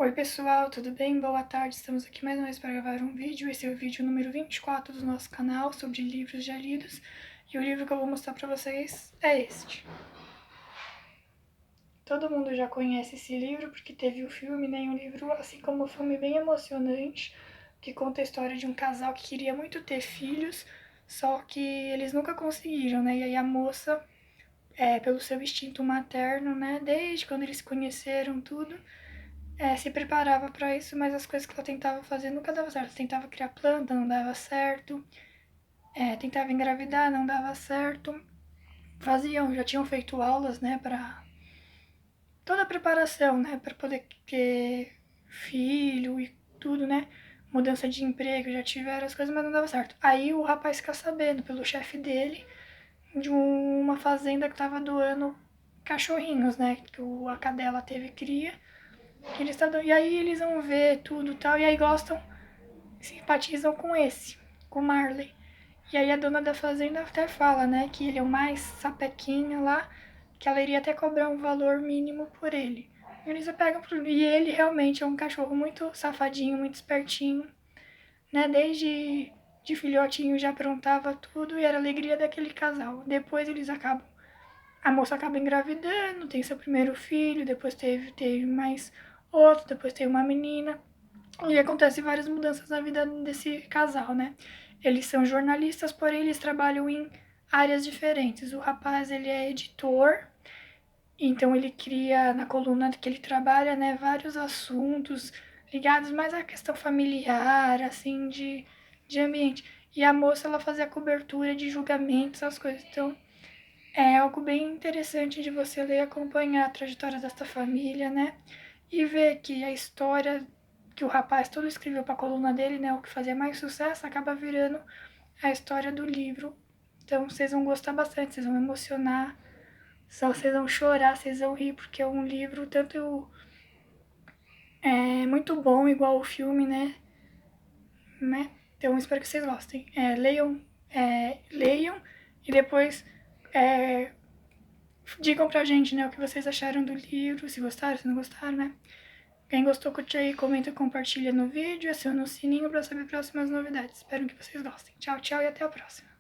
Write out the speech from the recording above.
Oi pessoal, tudo bem? Boa tarde, estamos aqui mais uma vez para gravar um vídeo. Esse é o vídeo número 24 do nosso canal sobre livros já lidos. E o livro que eu vou mostrar para vocês é este. Todo mundo já conhece esse livro porque teve o filme, né? Um livro, assim como o filme, bem emocionante, que conta a história de um casal que queria muito ter filhos, só que eles nunca conseguiram, né? E aí a moça, pelo seu instinto materno, né? Desde quando eles se conheceram, tudo, se preparava para isso, mas as coisas que ela tentava fazer nunca dava certo. Ela tentava criar planta, não dava certo. Tentava engravidar, não dava certo. Já tinham feito aulas, né, para toda a preparação, né, para poder ter filho e tudo, né, mudança de emprego, já tiveram as coisas, mas não dava certo. Aí o rapaz fica sabendo pelo chefe dele de uma fazenda que tava doando cachorrinhos, né, que a cadela teve cria. E aí eles vão ver tudo e tal, e aí gostam, simpatizam com com o Marley. E aí a dona da fazenda até fala, né, que ele é o mais sapequinho lá, que ela iria até cobrar um valor mínimo por ele. E ele realmente é um cachorro muito safadinho, muito espertinho, né, desde de filhotinho já aprontava tudo e era a alegria daquele casal. Depois a moça acaba engravidando, tem seu primeiro filho, depois teve mais outro, depois tem uma menina. E acontece várias mudanças na vida desse casal, né? Eles são jornalistas, porém eles trabalham em áreas diferentes. O rapaz, ele é editor, então ele cria na coluna que ele trabalha, né, vários assuntos ligados mais à questão familiar, assim, de ambiente. E a moça, ela fazia a cobertura de julgamentos, essas coisas. Então, é algo bem interessante de você ler e acompanhar a trajetória desta família, né? E ver que a história que o rapaz todo escreveu para a coluna dele, né? O que fazia mais sucesso, acaba virando a história do livro. Então vocês vão gostar bastante, vocês vão emocionar, vocês vão chorar, vocês vão rir, porque é um livro tanto muito bom, igual o filme, né? Então espero que vocês gostem. Leiam e depois digam pra gente, né, o que vocês acharam do livro, se gostaram, se não gostaram, né? Quem gostou, curte aí, comenta, compartilha no vídeo, aciona o sininho pra saber próximas novidades. Espero que vocês gostem. Tchau, tchau e até a próxima.